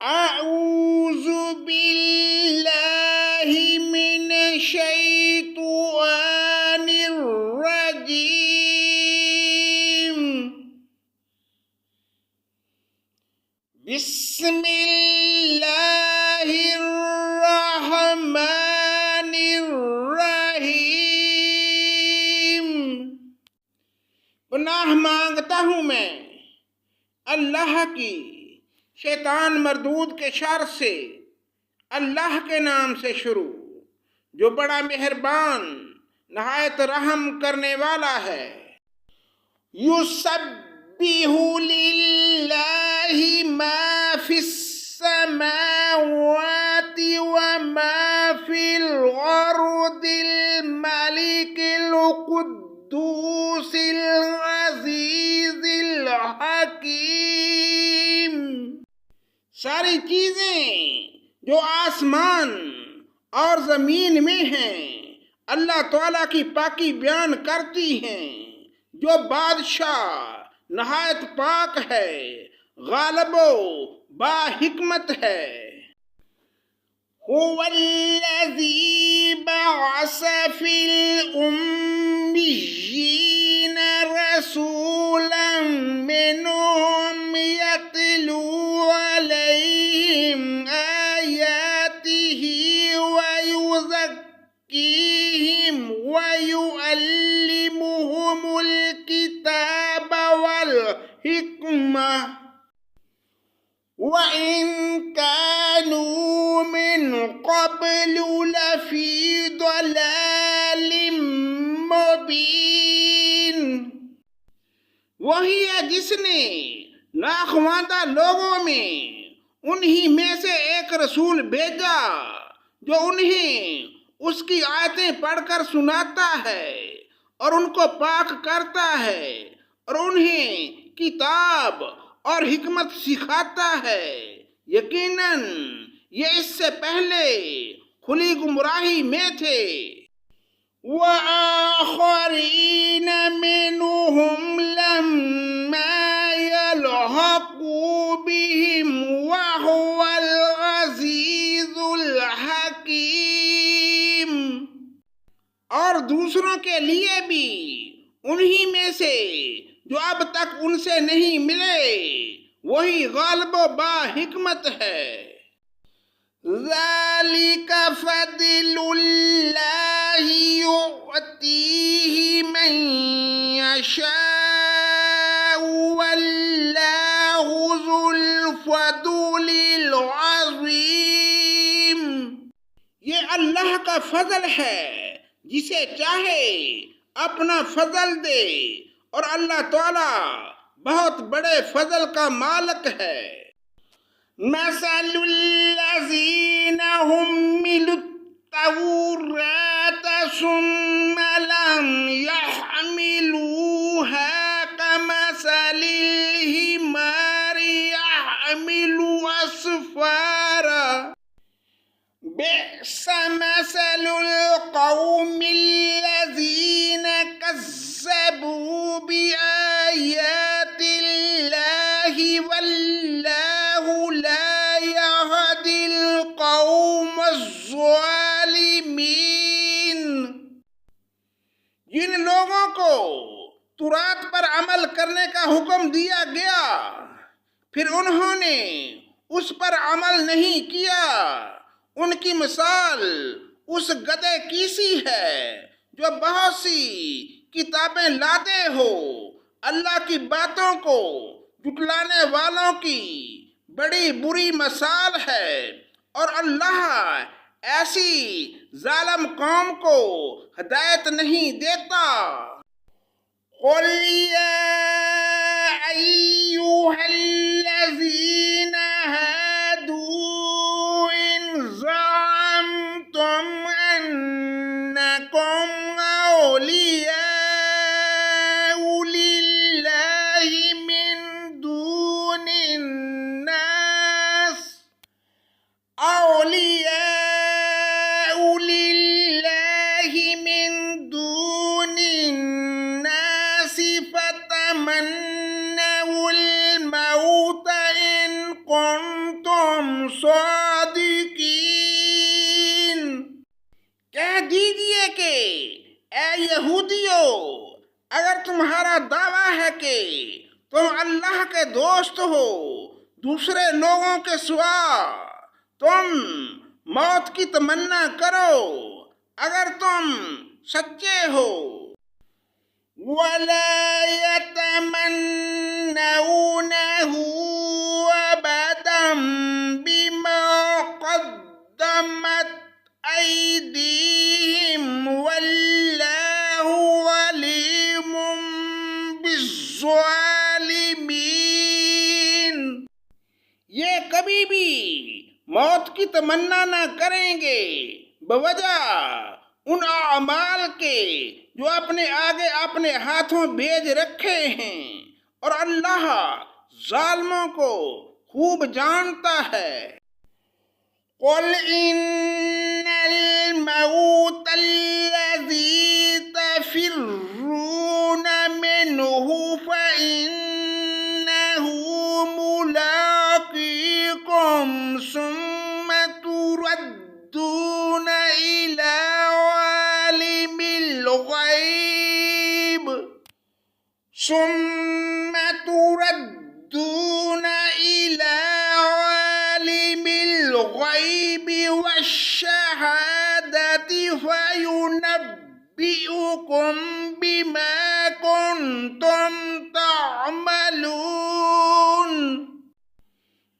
أعوذ بالله من الشيطان الرجيم. بسم الله الرحمن الرحیم. پناہ مانگتا ہوں میں اللہ کی شیطان مردود کے شر سے. اللہ کے نام سے شروع جو بڑا مہربان نہایت رحم کرنے والا ہے. یسبح للہ ما فی السماوات وما فی الارض الملک القدوس العزیز الحکیم. ساری چیزیں جو آسمان اور زمین میں ہیں اللہ تعالیٰ کی پاکی بیان کرتی ہیں. جو بادشاہ نہایت پاک ہے، غالب و با حکمت ہے. هو الذی بعث فی الأمیین رسولا منهم یتلو علیہم آیاته ویزکیہم ویعلمہم الکتاب والحکمہ وَإِن كَانُوا مِن قَبْلُ لَفِي ضَلَالٍ مُبِينٍ. وہی ہے جس نے ناخواندہ لوگوں میں انہی میں سے ایک رسول بھیجا جو انہیں اس کی آیتیں پڑھ کر سناتا ہے اور ان کو پاک کرتا ہے اور انہیں کتاب اور حکمت سکھاتا ہے. یقیناً یہ اس سے پہلے کھلی گمراہی میں تھے. وَآخَرِينَ مِنْهُمْ لَمَّا يَلْحَقُوا بِهِمْ وَهُوَ الْعَزِيزُ الْحَكِيمُ. اور دوسروں کے لیے بھی انہی میں سے جو اب تک ان سے نہیں ملے وہی غالب و با حکمت ہے. ذَلِكَ فَضْلُ اللَّهِ يُؤْتِيهِ مَن يَشَاءُ وَاللَّهُ ذُو الْفَضْلِ الْعَظِيمِ. یہ اللہ کا فضل ہے، جسے چاہے اپنا فضل دے اور اللہ تعالیٰ بہت بڑے فضل کا مالک ہے. مَثَلُ الَّذِينَ حُمِّلُوا التَّوْرَاةَ ثُمَّ لَمْ يَحْمِلُوهَا كَمَثَلِ الْحِمَارِ يَحْمِلُ أَسْفَارًا. بِئْسَ مَثَلُ الْقَوْمِ الَّذِينَ كَذَّبُوا بِآيَاتِ اللَّهِ وَاللَّهُ لَا يَهْدِي الْقَوْمَ الظَّالِمِينَ. جن لوگوں کو تورات پر عمل کرنے کا حکم دیا گیا پھر انہوں نے اس پر عمل نہیں کیا، ان کی مثال اس گدھے کی سی ہے جو بہت سی کتابیں لاتے ہو. اللہ کی باتوں کو جھٹلانے والوں کی بڑی بری مثال ہے اور اللہ ایسی ظالم قوم کو ہدایت نہیں دیتا. قُلْ يَا أَيُّهَا الَّذِينَ هَادُوا إِنْ زَعَمْتُمْ أَنَّكُمْ أَوْلِيَاءُ لِلَّهِ مِنْ دُونِ النَّاسِ فتمنوا الموت صادقین۔ کہہ دیجئے کہ اے یہودیو، اگر تمہارا دعویٰ ہے کہ تم اللہ کے دوست ہو دوسرے لوگوں کے سوا، تم موت کی تمنا کرو اگر تم سچے ہو۔ وَلَا يَتَمَنَّوْنَهُ أَبَدًا بِمَا قَدَّمَتْ أَيْدِيهِمْ وَاللَّهُ عَلِيمٌ بِالظَّالِمِينَ۔ یہ کبھی بھی موت کی تمنا نہ کریں گے بوجہ ان اعمال کے جو اپنے آگے اپنے ہاتھوں بھیج رکھے ہیں، اور اللہ ظالموں کو خوب جانتا ہے۔ قُلْ إِنَّ الْمَوْتَ الَّذِي تَفِرُّونَ مِنْهُ فَإِنَّهُ مُلَاقِيكُمْ ثُمَّ تُرَدُّونَ إِلَى عَالِمِ الْغَيْبِ وَالشَّهَادَةِ فَيُنَبِّئُكُم بِمَا كُنتُمْ تَعْمَلُونَ۔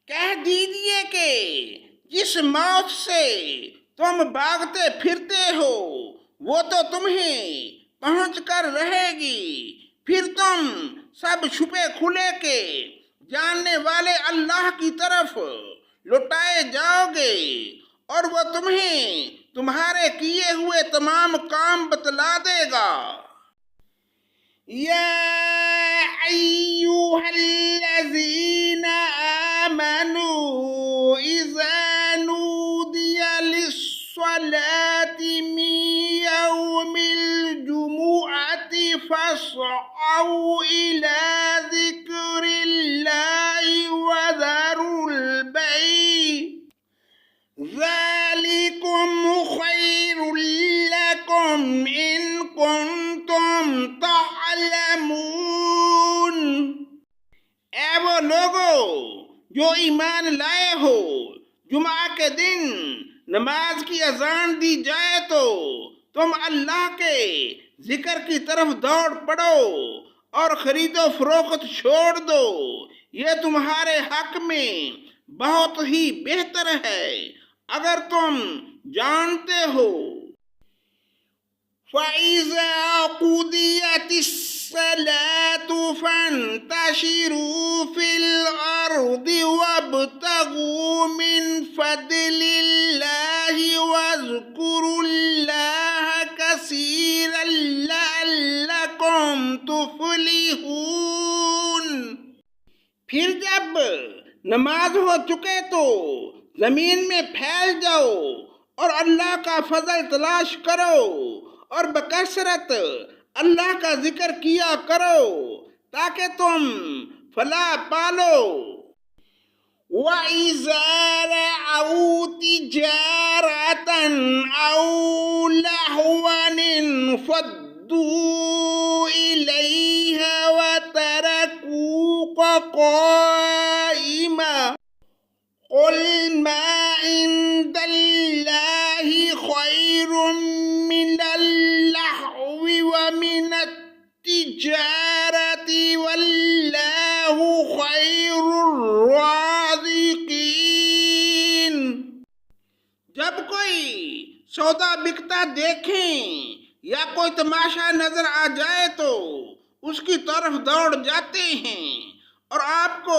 کہہ دیجئے کہ جس موت سے تم بھاگتے پھرتے ہو وہ تو تمہیں پہنچ کر رہے گی، پھر تم سب چھپے کھلے کے جاننے والے اللہ کی طرف لوٹائے جاؤ گے، اور وہ تمہیں تمہارے کیے ہوئے تمام کام بتلا دے گا۔ یا ایھا الذین آمنوا اذا نودی للصلاة من یوم الجمعة فاسعوا إلى ذکر اللہ وذروا البیع ذالکم خیر لکم ان کنتم تعلمون۔ اے وہ لوگو جو ایمان لائے ہو، جمعہ کے دن نماز کی اذان دی جائے تو تم اللہ کے ذکر کی طرف دوڑ پڑو اور خرید و فروخت چھوڑ دو، یہ تمہارے حق میں بہت ہی بہتر ہے اگر تم جانتے ہو۔ فَإِذَا قُضِيَتِ الصَّلَاةُ فَانتَشِرُوا فِي الْأَرْضِ وَابْتَغُوا مِنْ فَضْلِ اللَّهِ وَاذْكُرُوا اللَّهَ كَثِيرًا لَعَلَّكُمْ تُفْلِحُونَ۔ پھر جب نماز ہو چکے تو زمین میں پھیل جاؤ اور اللہ کا فضل تلاش کرو اور بکثرت اللہ کا ذکر کیا کرو تاکہ تم فلاح پالو۔ وَإِذَا رَأَوْا تِجَارَةً أَوْ لَهْوًا انفَضُّوا إِلَيْهَا وَتَرَكُوكَ قَائِمًا قُلْ مَا عِندَ اللَّهِ خَيْرٌ مِّنَ اللَّهْوِ وَمِنَ التِّجَارَةِ وَاللَّهُ خَيْرُ الرَّازِقِينَ۔ جب کوئی سودا بکتا دیکھیں یا کوئی تماشا نظر آ جائے تو اس کی طرف دوڑ جاتے ہیں اور آپ کو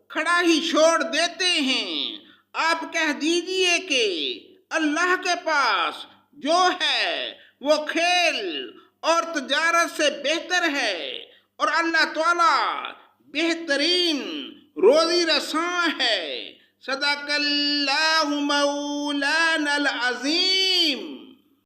کھڑا ہی چھوڑ دیتے ہیں۔ آپ کہہ دیجئے کہ اللہ کے پاس جو ہے وہ کھیل اور تجارت سے بہتر ہے، اور اللہ تعالیٰ بہترین روزی رساں ہے۔ صدق اللہ مولانا العظیم۔